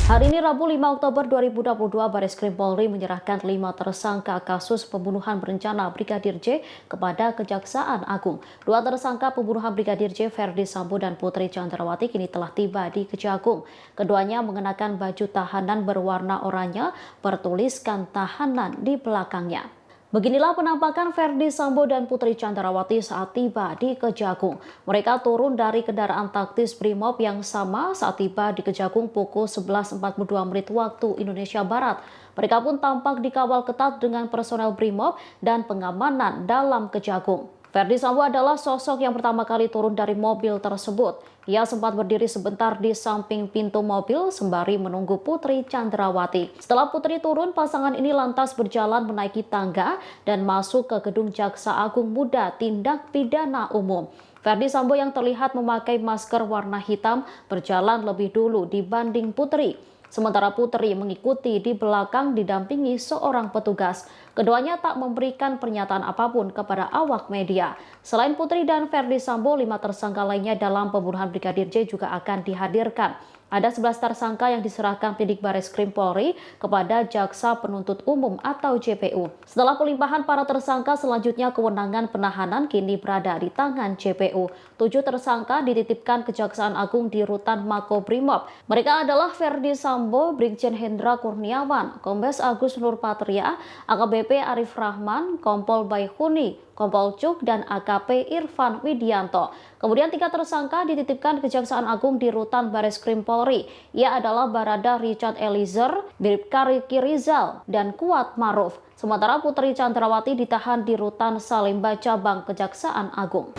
Hari ini Rabu 5 Oktober 2022, Bareskrim Polri menyerahkan 5 tersangka kasus pembunuhan berencana Brigadir J kepada Kejaksaan Agung. 2 tersangka pembunuhan Brigadir J, Ferdi Sambo dan Putri Chandrawati, kini telah tiba di Kejagung. Keduanya mengenakan baju tahanan berwarna oranye bertuliskan tahanan di belakangnya. Beginilah penampakan Ferdi Sambo dan Putri Chandrawati saat tiba di Kejagung. Mereka turun dari kendaraan taktis Brimob yang sama saat tiba di Kejagung pukul 11.42 menit waktu Indonesia Barat. Mereka pun tampak dikawal ketat dengan personel Brimob dan pengamanan dalam Kejagung. Ferdi Sambo adalah sosok yang pertama kali turun dari mobil tersebut. Ia sempat berdiri sebentar di samping pintu mobil sembari menunggu Putri Chandrawati. Setelah Putri turun, pasangan ini lantas berjalan menaiki tangga dan masuk ke gedung Jaksa Agung Muda Tindak Pidana Umum. Ferdi Sambo yang terlihat memakai masker warna hitam berjalan lebih dulu dibanding Putri. Sementara Putri mengikuti di belakang didampingi seorang petugas. Keduanya tak memberikan pernyataan apapun kepada awak media. Selain Putri dan Ferdi Sambo, 5 tersangka lainnya dalam pembunuhan Brigadir J juga akan dihadirkan. Ada 11 tersangka yang diserahkan penyidik Bareskrim Polri kepada Jaksa Penuntut Umum atau JPU. Setelah pelimpahan para tersangka, selanjutnya kewenangan penahanan kini berada di tangan JPU. 7 tersangka dititipkan Kejaksaan Agung di Rutan Makobrimob. Mereka adalah Ferdi Sambo, Brigjen Hendra Kurniawan, Kombes Agus Nurpatria, AKBP Arif Rahman, Kompol Baihuni, Kompol Cuk, dan AKP Irfan Widianto. Kemudian 3 tersangka dititipkan Kejaksaan Agung di Rutan Bareskrim Polri. Ia adalah Barada Richard Eliezer, Bribka Riki Rizal, dan Kuat Maruf. Sementara Putri Chandrawati ditahan di Rutan Salemba Cabang Kejaksaan Agung.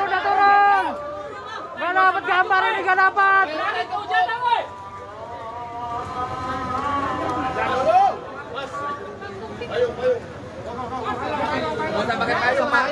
Udah turun. Gak dapat gambar ini, gak dapat. Ayo. Nggak usah pakai payung, Pak.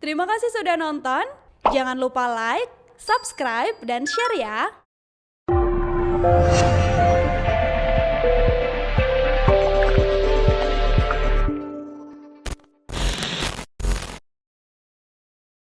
Terima kasih sudah nonton. Jangan lupa like, subscribe, dan share ya.